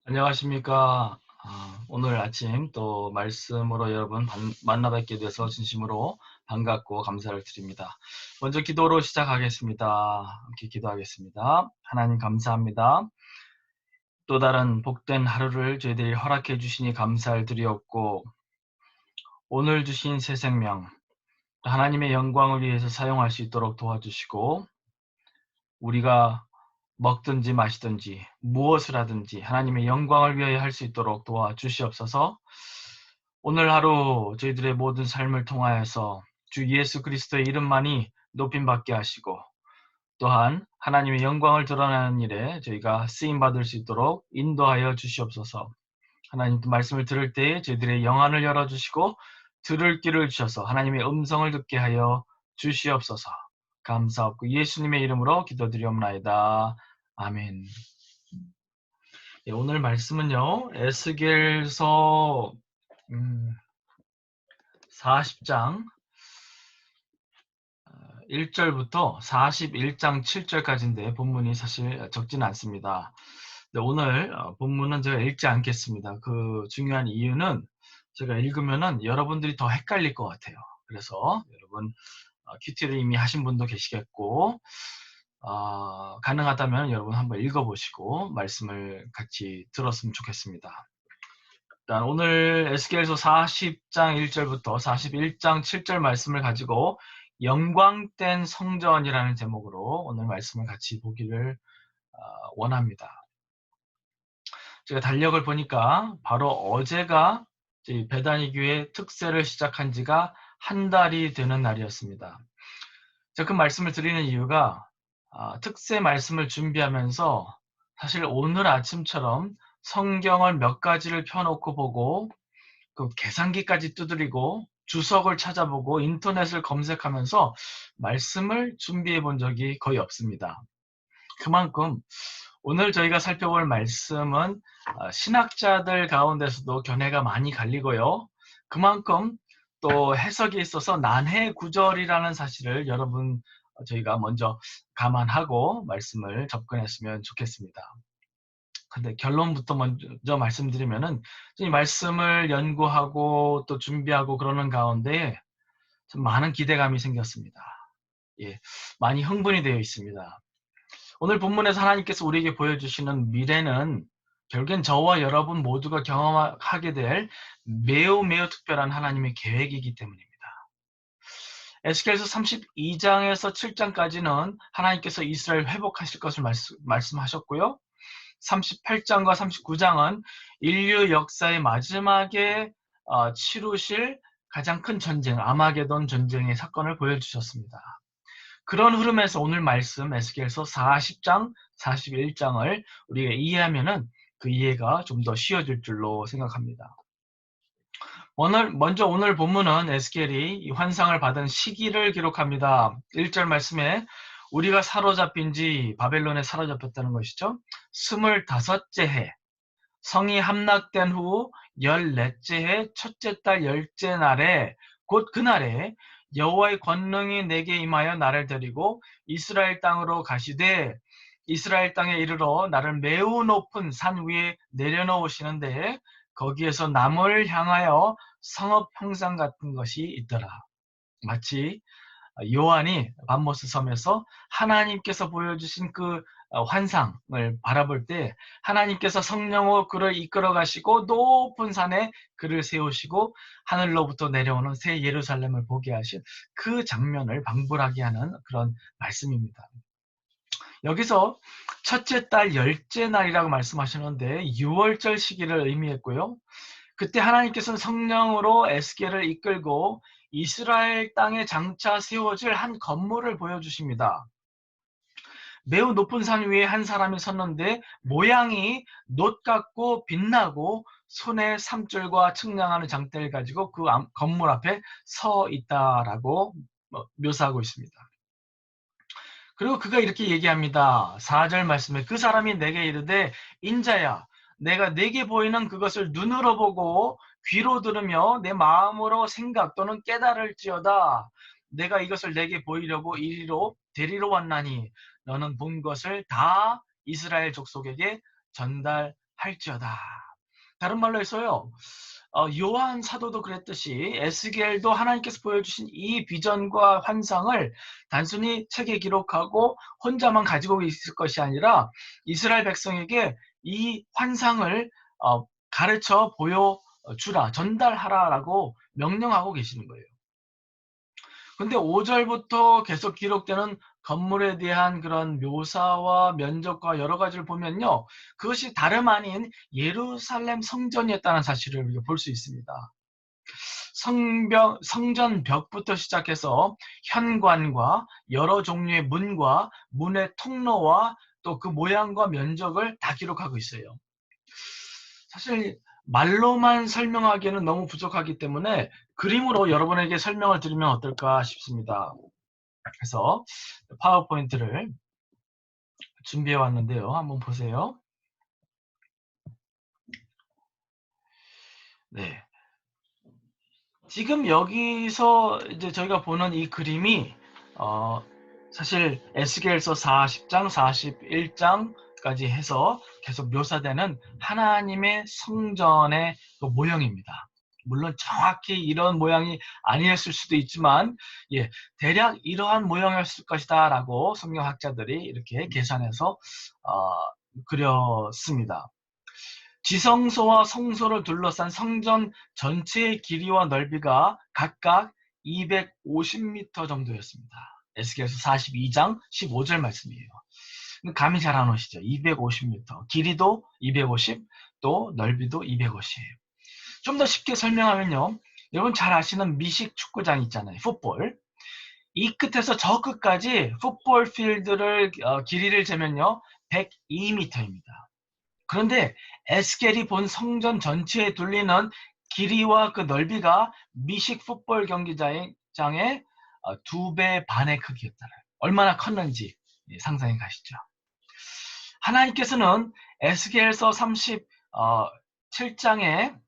안녕하십니까. 오늘 아침 또 말씀으로 여러분 만나 뵙게 돼서 진심으로 반갑고 감사를 드립니다. 먼저 기도로 시작하겠습니다. 함께 기도하겠습니다. 하나님 감사합니다. 또 다른 복된 하루를 저희들이 허락해 주시니 감사를 드리옵고, 오늘 주신 새 생명, 하나님의 영광을 위해서 사용할 수 있도록 도와주시고, 우리가 먹든지 마시든지 무엇을 하든지 하나님의 영광을 위하여 할 수 있도록 도와주시옵소서. 오늘 하루 저희들의 모든 삶을 통하여서 주 예수 그리스도의 이름만이 높임받게 하시고, 또한 하나님의 영광을 드러내는 일에 저희가 쓰임받을 수 있도록 인도하여 주시옵소서. 하나님 또 말씀을 들을 때에 저희들의 영안을 열어주시고 들을 귀를 주셔서 하나님의 음성을 듣게 하여 주시옵소서. 감사하고 예수님의 이름으로 기도드리옵나이다. 아멘. 예, 오늘 말씀은요, 에스겔서 40장 1절부터 41장 7절까지인데 본문이 사실 적지는 않습니다. 오늘 본문은 제가 읽지 않겠습니다. 그 중요한 이유는 제가 읽으면은 여러분들이 더 헷갈릴 것 같아요. 그래서 여러분 큐티를 이미 하신 분도 계시겠고, 가능하다면 여러분 한번 읽어보시고 말씀을 같이 들었으면 좋겠습니다. 일단 오늘 에스겔서 40장 1절부터 41장 7절 말씀을 가지고 영광된 성전이라는 제목으로 오늘 말씀을 같이 보기를 원합니다. 제가 달력을 보니까 바로 어제가 베다니 교회 특세를 시작한 지가 한 달이 되는 날이었습니다. 제가 그 말씀을 드리는 이유가 특세 말씀을 준비하면서 사실 오늘 아침처럼 성경을 몇 가지를 펴놓고 보고 그 계산기까지 두드리고 주석을 찾아보고 인터넷을 검색하면서 말씀을 준비해 본 적이 거의 없습니다. 그만큼 오늘 저희가 살펴볼 말씀은 신학자들 가운데서도 견해가 많이 갈리고요. 그만큼 또 해석에 있어서 난해 구절이라는 사실을 여러분 저희가 먼저 감안하고 말씀을 접근했으면 좋겠습니다. 근데 결론부터 먼저 말씀드리면은 이 말씀을 연구하고 또 준비하고 그러는 가운데 좀 많은 기대감이 생겼습니다. 예, 많이 흥분이 되어 있습니다. 오늘 본문에서 하나님께서 우리에게 보여주시는 미래는 결국엔 저와 여러분 모두가 경험하게 될 매우 매우 특별한 하나님의 계획이기 때문입니다. 에스겔서 32장에서 7장까지는 하나님께서 이스라엘 회복하실 것을 말씀하셨고요. 38장과 39장은 인류 역사의 마지막에 치루실 가장 큰 전쟁, 아마게돈 전쟁의 사건을 보여주셨습니다. 그런 흐름에서 오늘 말씀 에스겔서 40장, 41장을 우리가 이해하면은 그 이해가 좀 더 쉬워질 줄로 생각합니다. 먼저 오늘 본문은 에스겔이 이 환상을 받은 시기를 기록합니다. 1절 말씀에 우리가 사로잡힌 지 바벨론에 사로잡혔다는 것이죠. 25째 해, 성이 함락된 후 14째 해 첫째 달 10째 날에 곧 그날에 여호와의 권능이 내게 임하여 나를 데리고 이스라엘 땅으로 가시되 이스라엘 땅에 이르러 나를 매우 높은 산 위에 내려놓으시는데 거기에서 남을 향하여 성읍 형상 같은 것이 있더라. 마치 요한이 밤모스 섬에서 하나님께서 보여주신 그 환상을 바라볼 때 하나님께서 성령으로 그를 이끌어 가시고 높은 산에 그를 세우시고 하늘로부터 내려오는 새 예루살렘을 보게 하신 그 장면을 방불하게 하는 그런 말씀입니다. 여기서 첫째 달 열째 날이라고 말씀하시는데 6월절 시기를 의미했고요. 그때 하나님께서는 성령으로 에스겔을 이끌고 이스라엘 땅에 장차 세워질 한 건물을 보여주십니다. 매우 높은 산 위에 한 사람이 섰는데 모양이 놋 같고 빛나고 손에 삼줄과 측량하는 장대를 가지고 그 건물 앞에 서 있다라고 묘사하고 있습니다. 그리고 그가 이렇게 얘기합니다. 4절 말씀에 그 사람이 내게 이르되 인자야 내가 내게 보이는 그것을 눈으로 보고 귀로 들으며 내 마음으로 생각 또는 깨달을지어다. 내가 이것을 내게 보이려고 이리로 데리러 왔나니 너는 본 것을 다 이스라엘 족속에게 전달하라 할지어다. 다른 말로 해서요. 요한 사도도 그랬듯이 에스겔도 하나님께서 보여주신 이 비전과 환상을 단순히 책에 기록하고 혼자만 가지고 있을 것이 아니라 이스라엘 백성에게 이 환상을 가르쳐 보여주라, 전달하라라고 명령하고 계시는 거예요. 근데 5절부터 계속 기록되는 건물에 대한 그런 묘사와 면적과 여러 가지를 보면요. 그것이 다름 아닌 예루살렘 성전이었다는 사실을 우리가 볼 수 있습니다. 성전 벽부터 시작해서 현관과 여러 종류의 문과 문의 통로와 또 그 모양과 면적을 다 기록하고 있어요. 사실 말로만 설명하기에는 너무 부족하기 때문에 그림으로 여러분에게 설명을 드리면 어떨까 싶습니다. 그래서 파워포인트를 준비해 왔는데요. 한번 보세요. 네. 지금 여기서 이제 저희가 보는 이 그림이 사실 에스겔서 40장, 41장까지 해서 계속 묘사되는 하나님의 성전의 그 모형입니다. 물론 정확히 이런 모양이 아니었을 수도 있지만 대략 이러한 모형이었을 것이다 라고 성경학자들이 이렇게 계산해서 그렸습니다. 지성소와 성소를 둘러싼 성전 전체의 길이와 넓이가 각각 250m 정도였습니다. 에스겔서 42장 15절 말씀이에요. 감이 잘 안 오시죠? 250m. 길이도 250, 또 넓이도 250. 좀 더 쉽게 설명하면요. 여러분 잘 아시는 미식 축구장 있잖아요. 풋볼. 이 끝에서 저 끝까지 풋볼 필드를 길이를 재면요. 102m입니다. 그런데 에스겔이 본 성전 전체에 둘리는 길이와 그 넓이가 미식 풋볼 경기장의 2배 반의 크기였다는, 얼마나 컸는지 상상해 가시죠. 하나님께서는 에스겔서 37장에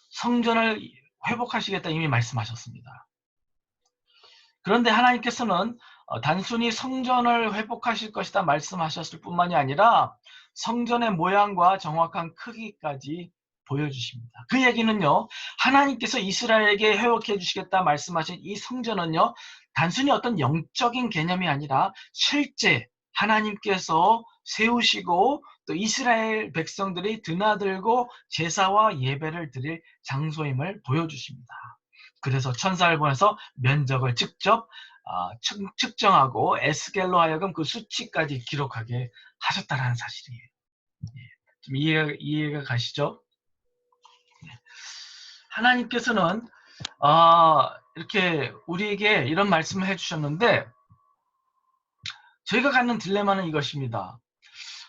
성전을 회복하시겠다 이미 말씀하셨습니다. 그런데 하나님께서는 단순히 성전을 회복하실 것이다 말씀하셨을 뿐만이 아니라 성전의 모양과 정확한 크기까지 보여주십니다. 그 얘기는요, 하나님께서 이스라엘에게 회복해 주시겠다 말씀하신 이 성전은요, 단순히 어떤 영적인 개념이 아니라 실제 하나님께서 세우시고 또 이스라엘 백성들이 드나들고 제사와 예배를 드릴 장소임을 보여주십니다. 그래서 천사를 보내서 면적을 직접 측정하고 에스겔로 하여금 그 수치까지 기록하게 하셨다는 사실이에요. 좀 이해가 가시죠? 하나님께서는 이렇게 우리에게 이런 말씀을 해주셨는데, 저희가 갖는 딜레마는 이것입니다.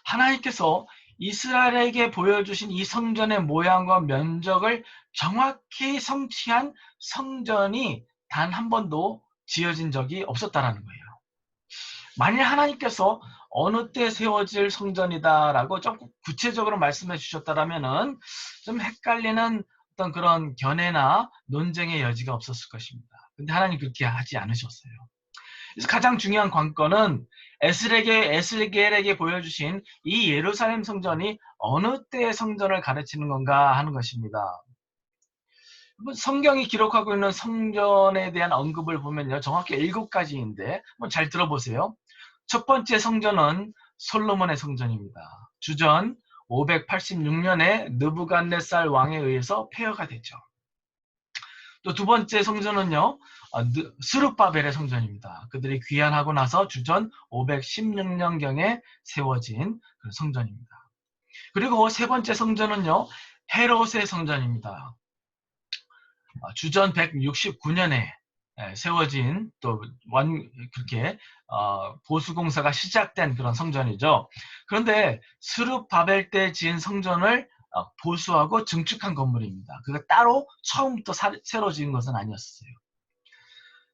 하나님께서 이스라엘에게 보여주신 이 성전의 모양과 면적을 정확히 성취한 성전이 단 한 번도 지어진 적이 없었다라는 거예요. 만일 하나님께서 어느 때 세워질 성전이다라고 좀 구체적으로 말씀해 주셨다라면은 좀 헷갈리는 어떤 그런 견해나 논쟁의 여지가 없었을 것입니다. 근데 하나님 그렇게 하지 않으셨어요. 그래서 가장 중요한 관건은 에스겔에게 보여주신 이 예루살렘 성전이 어느 때의 성전을 가르치는 건가 하는 것입니다. 성경이 기록하고 있는 성전에 대한 언급을 보면요, 정확히 7가지인데 한번 잘 들어보세요. 첫 번째 성전은 솔로몬의 성전입니다. 주전 586년에 느부갓네살 왕에 의해서 폐허가 됐죠. 또 두 번째 성전은요, 스룹바벨의 성전입니다. 그들이 귀환하고 나서 주전 516년경에 세워진 그런 성전입니다. 그리고 세 번째 성전은요, 헤롯의 성전입니다. 주전 169년에 세워진 또 그렇게 보수공사가 시작된 그런 성전이죠. 그런데 스룹바벨 때 지은 성전을 보수하고 증축한 건물입니다. 그가 따로 처음부터 새로 지은 것은 아니었어요.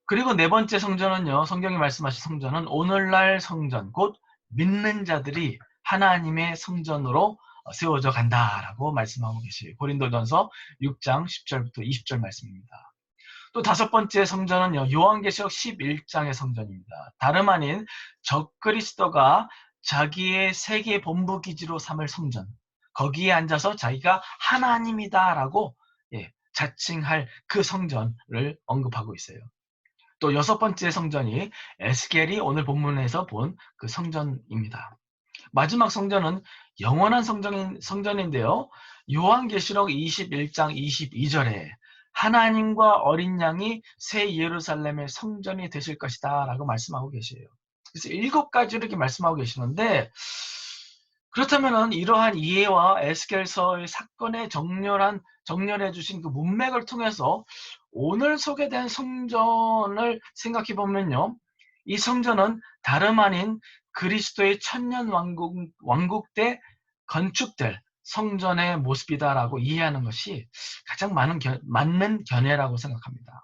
그리고 네 번째 성전은요, 성경이 말씀하신 성전은 오늘날 성전, 곧 믿는 자들이 하나님의 성전으로 세워져 간다라고 말씀하고 계시요 고린도전서 6장 10절부터 20절 말씀입니다. 또 다섯 번째 성전은요, 요한계시록 11장의 성전입니다. 다름 아닌 적그리스도가 자기의 세계 본부 기지로 삼을 성전, 거기에 앉아서 자기가 하나님이다라고 자칭할 그 성전을 언급하고 있어요. 또 6번째 성전이 에스겔이 오늘 본문에서 본 그 성전입니다. 마지막 성전은 영원한 성전인데요. 요한계시록 21장 22절에 하나님과 어린 양이 새 예루살렘의 성전이 되실 것이다 라고 말씀하고 계세요. 그래서 7가지 이렇게 말씀하고 계시는데, 그렇다면 이러한 이해와 에스겔서의 사건의 정렬해 주신 그 문맥을 통해서 오늘 소개된 성전을 생각해 보면요. 이 성전은 다름 아닌 그리스도의 천년 왕국 때 건축될 성전의 모습이다라고 이해하는 것이 가장 맞는 견해라고 생각합니다.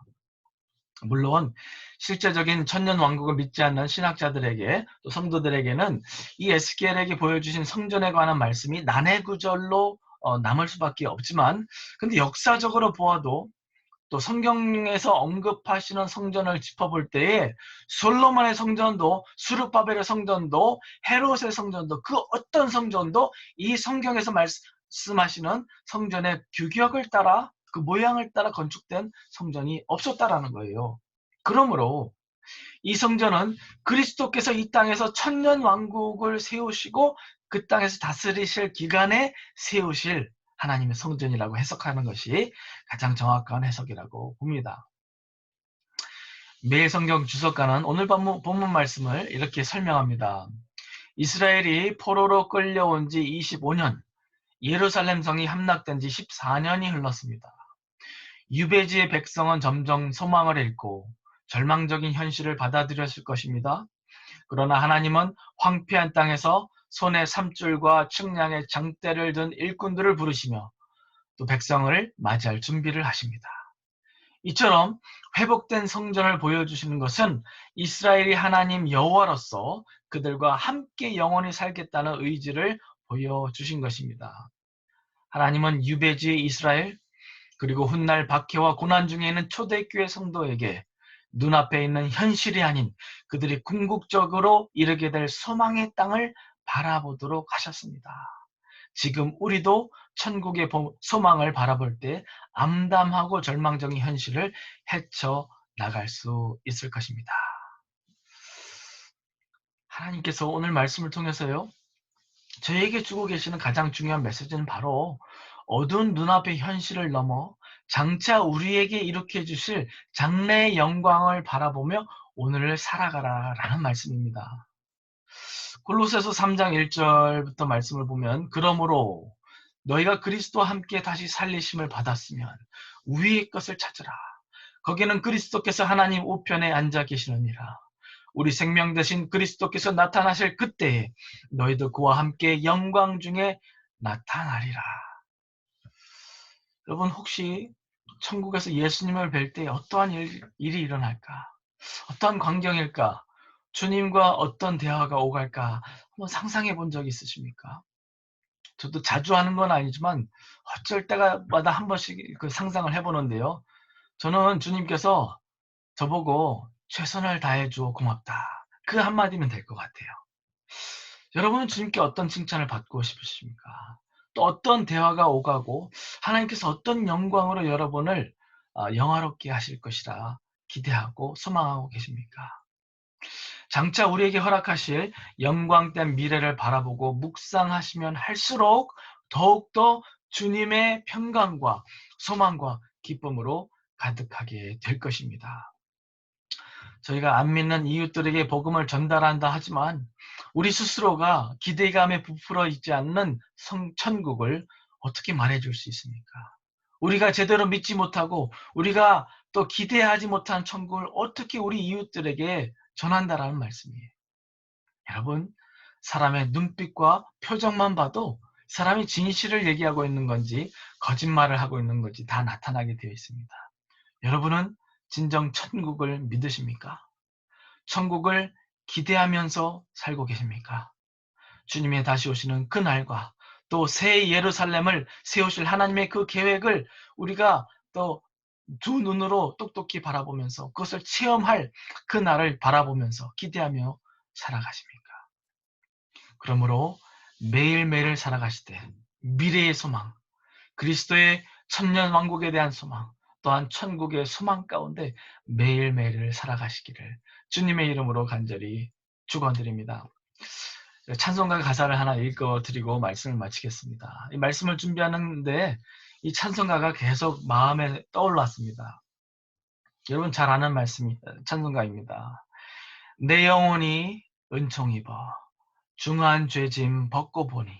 물론 실제적인 천년 왕국을 믿지 않는 신학자들에게 또 성도들에게는 이 에스겔에게 보여주신 성전에 관한 말씀이 난해구절로 남을 수밖에 없지만, 근데 역사적으로 보아도 또 성경에서 언급하시는 성전을 짚어볼 때에 솔로몬의 성전도, 수르바벨의 성전도, 헤롯의 성전도, 그 어떤 성전도 이 성경에서 말씀하시는 성전의 규격을 따라, 그 모양을 따라 건축된 성전이 없었다라는 거예요. 그러므로 이 성전은 그리스도께서 이 땅에서 천년 왕국을 세우시고 그 땅에서 다스리실 기간에 세우실 하나님의 성전이라고 해석하는 것이 가장 정확한 해석이라고 봅니다. 매성경 주석가는 오늘 본문 말씀을 이렇게 설명합니다. 이스라엘이 포로로 끌려온 지 25년, 예루살렘 성이 함락된 지 14년이 흘렀습니다. 유배지의 백성은 점점 소망을 잃고 절망적인 현실을 받아들였을 것입니다. 그러나 하나님은 황폐한 땅에서 손에 삼줄과 측량의 장대를 든 일꾼들을 부르시며 또 백성을 맞이할 준비를 하십니다. 이처럼 회복된 성전을 보여주시는 것은 이스라엘이 하나님 여호와로서 그들과 함께 영원히 살겠다는 의지를 보여주신 것입니다. 하나님은 유배지의 이스라엘, 그리고 훗날 박해와 고난 중에 있는 초대교회 성도에게 눈앞에 있는 현실이 아닌 그들이 궁극적으로 이르게 될 소망의 땅을 바라보도록 하셨습니다. 지금 우리도 천국의 소망을 바라볼 때 암담하고 절망적인 현실을 헤쳐나갈 수 있을 것입니다. 하나님께서 오늘 말씀을 통해서요, 저에게 주고 계시는 가장 중요한 메시지는 바로 어두운 눈앞의 현실을 넘어 장차 우리에게 일으켜 주실 장래의 영광을 바라보며 오늘을 살아가라 라는 말씀입니다. 골로새서 3장 1절부터 말씀을 보면, 그러므로 너희가 그리스도와 함께 다시 살리심을 받았으면 위의 것을 찾으라. 거기는 그리스도께서 하나님 우편에 앉아 계시느니라. 우리 생명 되신 그리스도께서 나타나실 그때에 너희도 그와 함께 영광 중에 나타나리라. 여러분, 혹시 천국에서 예수님을 뵐 때 어떠한 일이 일어날까? 어떠한 광경일까? 주님과 어떤 대화가 오갈까? 한번 상상해 본 적 있으십니까? 저도 자주 하는 건 아니지만 어쩔 때마다 한 번씩 그 상상을 해보는데요. 저는 주님께서 저보고 최선을 다해줘 고맙다, 그 한마디면 될 것 같아요. 여러분은 주님께 어떤 칭찬을 받고 싶으십니까? 또 어떤 대화가 오가고 하나님께서 어떤 영광으로 여러분을 영화롭게 하실 것이라 기대하고 소망하고 계십니까? 장차 우리에게 허락하실 영광된 미래를 바라보고 묵상하시면 할수록 더욱더 주님의 평강과 소망과 기쁨으로 가득하게 될 것입니다. 저희가 안 믿는 이웃들에게 복음을 전달한다 하지만 우리 스스로가 기대감에 부풀어 있지 않는 천국을 어떻게 말해줄 수 있습니까? 우리가 제대로 믿지 못하고 우리가 또 기대하지 못한 천국을 어떻게 우리 이웃들에게 전한다라는 말씀이에요. 여러분, 사람의 눈빛과 표정만 봐도 사람이 진실을 얘기하고 있는 건지 거짓말을 하고 있는 건지 다 나타나게 되어 있습니다. 여러분은 진정 천국을 믿으십니까? 천국을 기대하면서 살고 계십니까? 주님의 다시 오시는 그 날과 또 새 예루살렘을 세우실 하나님의 그 계획을 우리가 또 두 눈으로 똑똑히 바라보면서 그것을 체험할 그 날을 바라보면서 기대하며 살아가십니까? 그러므로 매일매일 살아가실 때 미래의 소망, 그리스도의 천년 왕국에 대한 소망, 또한 천국의 소망 가운데 매일매일을 살아가시기를 주님의 이름으로 간절히 축원드립니다. 찬송가 가사를 하나 읽어드리고 말씀을 마치겠습니다. 이 말씀을 준비하는데 이 찬송가가 계속 마음에 떠올랐습니다. 여러분 잘 아는 말씀이 찬송가입니다. 내 영혼이 은총 입어 중한 죄짐 벗고 보니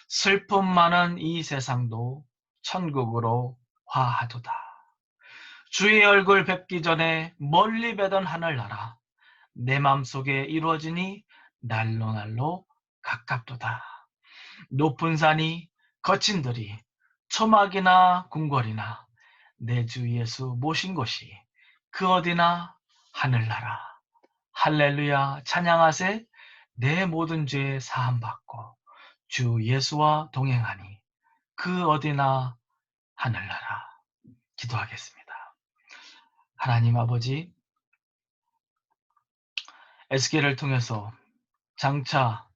슬픔 많은 이 세상도 천국으로 화하도다. 주의 얼굴 뵙기 전에 멀리 뵈던 하늘나라 내 맘속에 이루어지니 날로 날로 가깝도다. 높은 산이 거친 들이 초막이나 궁궐이나 내 주 예수 모신 곳이 그 어디나 하늘나라. 할렐루야 찬양하세. 내 모든 죄 사함받고 주 예수와 동행하니 그 어디나 하늘나라. 기도하겠습니다. 하나님 아버지, 에스겔을 통해서 장차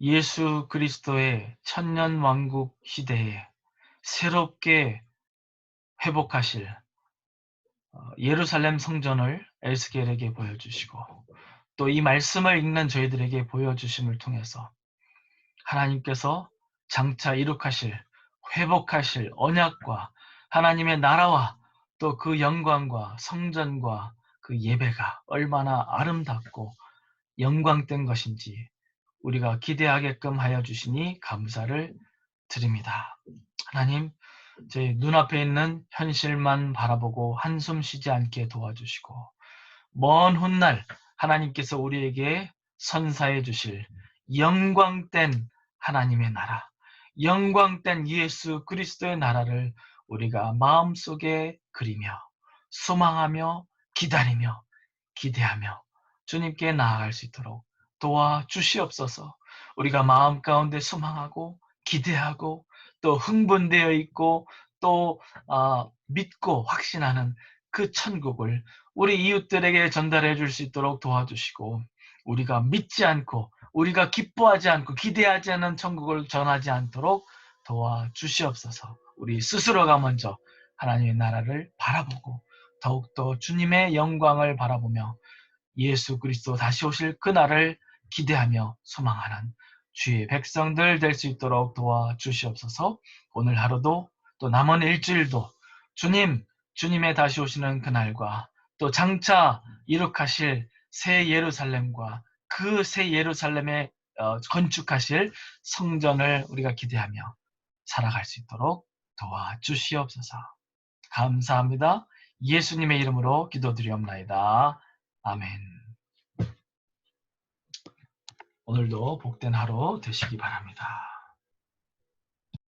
예수 그리스도의 천년왕국 시대에 새롭게 회복하실 예루살렘 성전을 에스겔에게 보여주시고 또 이 말씀을 읽는 저희들에게 보여주심을 통해서 하나님께서 장차 이룩하실 회복하실 언약과 하나님의 나라와 또 그 영광과 성전과 그 예배가 얼마나 아름답고 영광된 것인지 우리가 기대하게끔 하여 주시니 감사를 드립니다. 하나님, 제 눈앞에 있는 현실만 바라보고 한숨 쉬지 않게 도와주시고 먼 훗날 하나님께서 우리에게 선사해 주실 영광된 하나님의 나라, 영광된 예수 그리스도의 나라를 우리가 마음속에 그리며 소망하며 기다리며 기대하며 주님께 나아갈 수 있도록 도와주시옵소서. 우리가 마음 가운데 소망하고 기대하고 또 흥분되어 있고 또 믿고 확신하는 그 천국을 우리 이웃들에게 전달해 줄 수 있도록 도와주시고 우리가 믿지 않고 우리가 기뻐하지 않고 기대하지 않는 천국을 전하지 않도록 도와주시옵소서. 우리 스스로가 먼저 하나님의 나라를 바라보고 더욱더 주님의 영광을 바라보며 예수 그리스도 다시 오실 그날을 기대하며 소망하는 주의 백성들 될 수 있도록 도와주시옵소서. 오늘 하루도 또 남은 일주일도 주님의 다시 오시는 그날과 또 장차 이룩하실 새 예루살렘과 그 새 예루살렘에 건축하실 성전을 우리가 기대하며 살아갈 수 있도록 도와주시옵소서. 감사합니다. 예수님의 이름으로 기도드리옵나이다. 아멘. 오늘도 복된 하루 되시기 바랍니다.